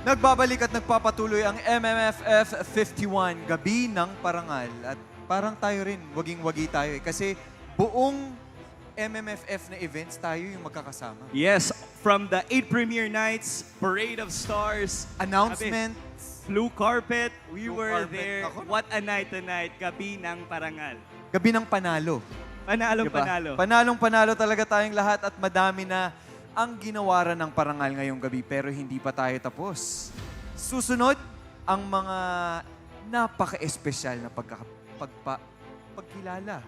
Nagbabalik at nagpapatuloy ang MMFF 51, Gabi ng Parangal. At parang tayo rin, waging-wagi tayo eh. Kasi buong MMFF na events tayo yung magkakasama. Yes, from the 8 premiere nights, Parade of Stars, Announcement. Blue Carpet, we Blue were carpet. there. Ako. What a night tonight, Gabi ng Parangal. Gabi ng Panalo. Panalong Diba? panalo. Panalong-panalo talaga tayong lahat at madami na ang ginawaran ng parangal ngayong gabi pero hindi pa tayo tapos. Susunod, ang mga napaka-espesyal na pagkilala.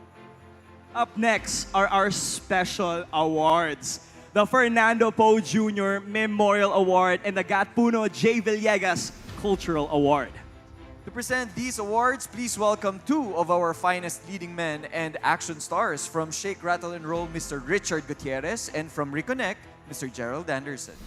Up next are our special awards. The Fernando Poe Jr. Memorial Award and the Gatpuno J. Villegas Cultural Award. To present these awards, please welcome two of our finest leading men and action stars from Shake, Rattle, and Roll, Mr. Richard Gutierrez, and from Reconnect, Mr. Gerald Anderson.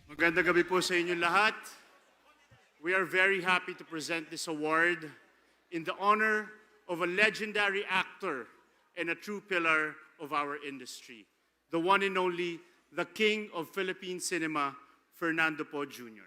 Magandang gabi po sa inyo lahat. We are very happy to present this award in the honor of a legendary actor and a true pillar of our industry, the one and only, the King of Philippine cinema, Fernando Poe Jr.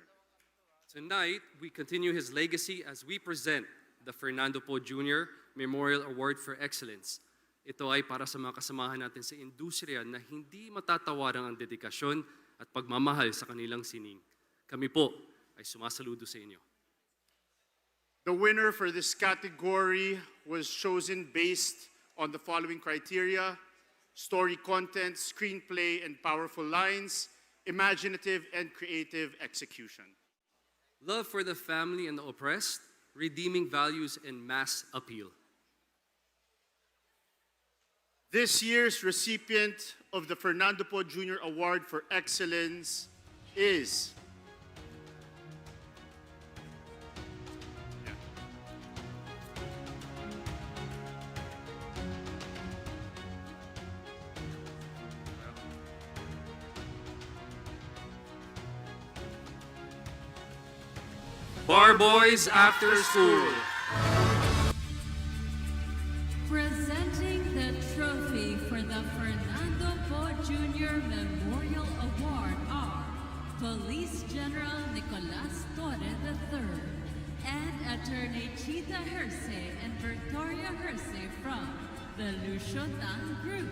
Tonight, we continue his legacy as we present the Fernando Poe Jr. Memorial Award for Excellence. Ito ay para sa mga kasamahan natin sa industriya na hindi matatawarang ang dedikasyon at pagmamahal sa kanilang sining. Kami po ay sumasaludo sa inyo. The winner for this category was chosen based on the following criteria: story content, screenplay, and powerful lines, imaginative and creative execution. Love for the family and the oppressed, redeeming values and mass appeal. This year's recipient of the Fernando Poe Jr. Award for Excellence is Bar Boys After School. Presenting the trophy for the Fernando Poe Jr. Memorial Award are Police General Nicolas Torre III and Attorney Chita Hersey and Victoria Hersey from the Lucio Tan Group.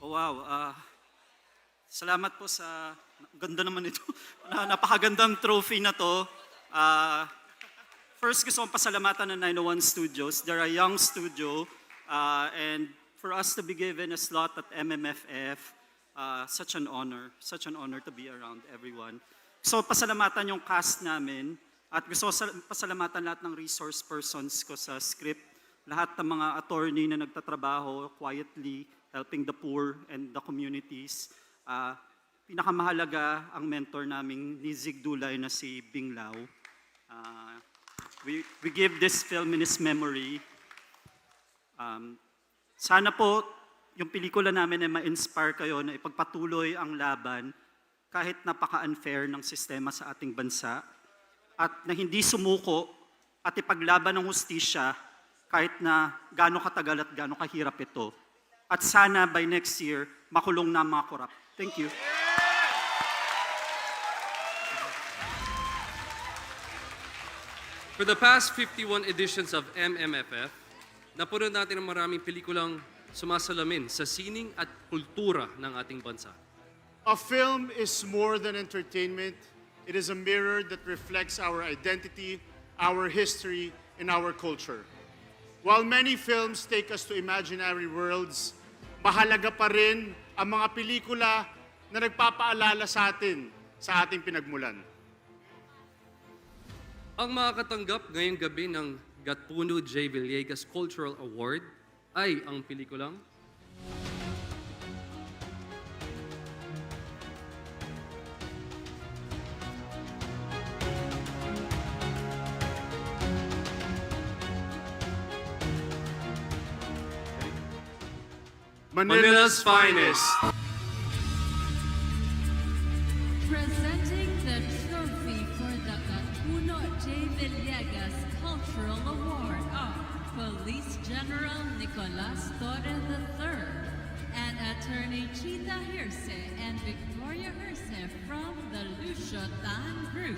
Oh, wow. Salamat po sa... Ganda naman ito. Napakagandang trophy na to. First, gusto kong pasalamatan ng 901 Studios. They're a young studio. And for us to be given a slot at MMFF, such an honor. Such an honor to be around everyone. So, pasalamatan yung cast namin. At gusto ko pasalamatan lahat ng resource persons ko sa script. Lahat ng mga attorney na nagtatrabaho quietly, helping the poor and the communities. Pinakamahalaga ang mentor naming ni Zig Dulay na si Bing Lao. We give this film in his memory. Sana po yung pelikula namin ay ma-inspire kayo na ipagpatuloy ang laban kahit napaka-unfair ng sistema sa ating bansa at na hindi sumuko at ipaglaban ng hustisya kahit na gaano katagal at gaano kahirap ito. At sana by next year, makulong na ang mga korap. Thank you. For the past 51 editions of MMFF, napanood natin ang maraming pelikulang sumasalamin sa sining at kultura ng ating bansa. A film is more than entertainment. It is a mirror that reflects our identity, our history, and our culture. While many films take us to imaginary worlds, mahalaga pa rin ang mga pelikula na nagpapaalala sa atin sa ating pinagmulan. Ang makakatanggap ngayong gabi ng Gatpuno J. Villegas Cultural Award ay ang pelikulang Manila's finest. Presenting the trophy for the Katuno J. Villegas Cultural Award are Police General Nicolas Torre III and Attorney Chita Hirse and Victoria Hirse from the Lucio Tan Group.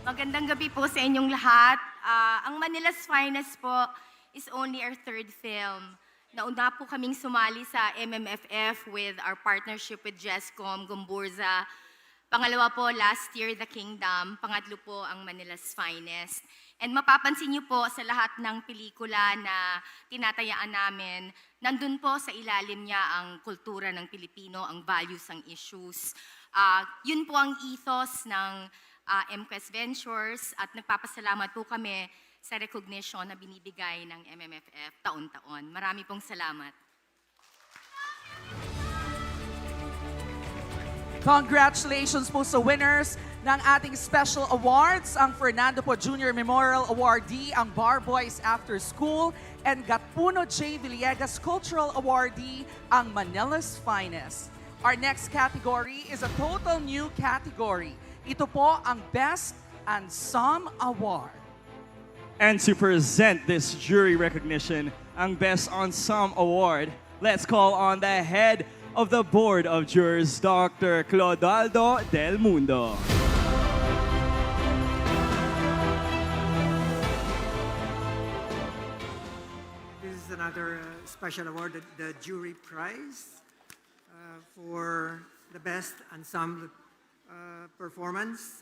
Magandang gabi po sa inyong lahat. Ang Manila's Finest po is only our third film. Nauna po kaming sumali sa MMFF with our partnership with Jescom, Gumburza. Pangalawa po, last year, The Kingdom. Pangatlo po, ang Manila's Finest. And mapapansin niyo po sa lahat ng pelikula na tinatayaan namin, nandun po sa ilalim niya ang kultura ng Pilipino, ang values, ang issues. Yun po ang ethos ng MQuest Ventures at nagpapasalamat po kami sa recognition na binibigay ng MMFF taon-taon. Marami pong salamat. Congratulations po sa winners ng ating special awards, ang Fernando Po Jr. Memorial Awardee, ang Bar Boys After School, and Gatpuno J. Villegas Cultural Awardee, ang Manila's Finest. Our next category is a total new category. Ito po ang Best Ensemble Award. And to present this jury recognition, ang Best Ensemble Award, let's call on the head of the Board of Jurors, Dr. Clodaldo Del Mundo. This is another special award, the Jury Prize for the Best Ensemble Performance.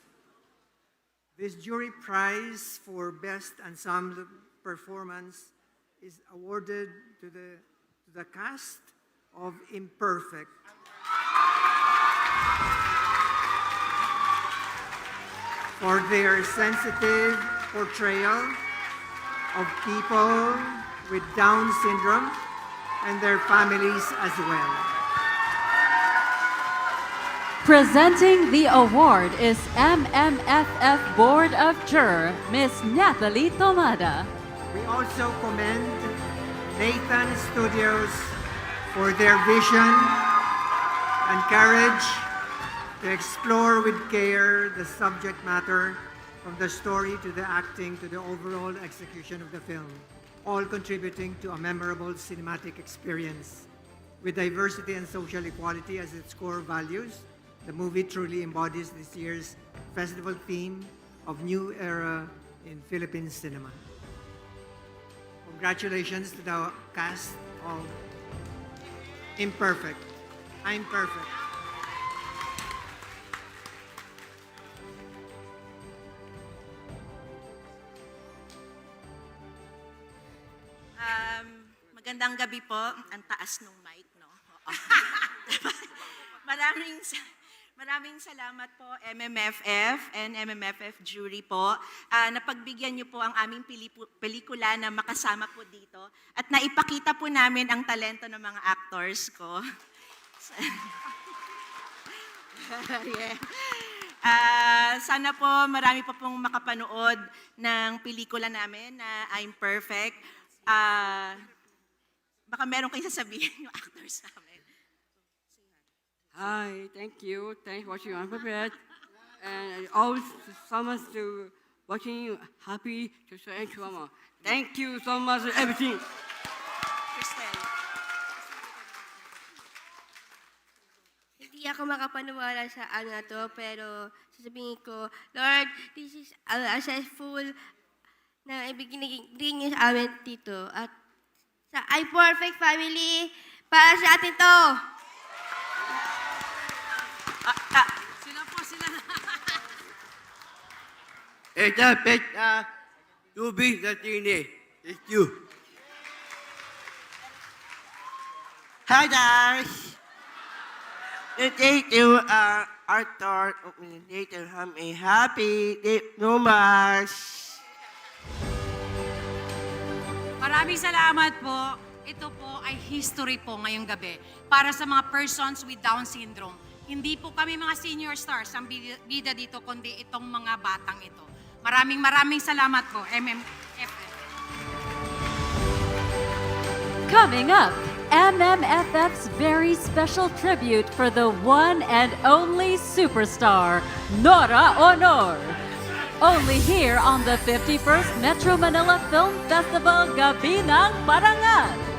This Jury Prize for Best Ensemble Performance is awarded to the cast of Imperfect. For their sensitive portrayal of people with Down syndrome and their families as well. Presenting the award is MMFF Board of Juror, Miss Nathalie Tomada. We also commend Nathan Studios for their vision and courage to explore with care the subject matter, from the story to the acting to the overall execution of the film, all contributing to a memorable cinematic experience. With diversity and social equality as its core values, the movie truly embodies this year's festival theme of new era in Philippine cinema. Congratulations to the cast of Imperfect. I'm Perfect. Magandang gabi po. Ang taas ng mic, no? Oo. Maraming salamat po, MMFF and MMFF jury po. Napagbigyan niyo po ang aming pelikula na makasama po dito at naipakita po namin ang talento ng mga actors ko. Yeah. Sana po marami pa pong makapanood ng pelikula namin na I'm Perfect. Baka meron kayong sasabihin yung actors namin. Hi, thank you. Thanks for watching Unprepared. And always so much to watching you happy to show and trauma. Thank you so much for everything. Cristel. Hindi ako makapaniwala sa ano na to, pero sasabihin ko, Lord, this is a successful na ibigay niyo sa amin dito. At sa I Perfect Family, para sa atin to. Sila po, sila. Esta fecha, Tubi Latine. Thank you. Hi guys. Today to Arthur later have a happy day, no much. Maraming salamat po. Ito po ay history po ngayong gabi para sa mga persons with Down syndrome. Hindi po kami mga senior stars ang bida dito, kundi itong mga batang ito. Maraming salamat po, MMFF. Coming up, MMFF's very special tribute for the one and only superstar, Nora Honor. Only here on the 51st Metro Manila Film Festival, Gabi ng Parangal.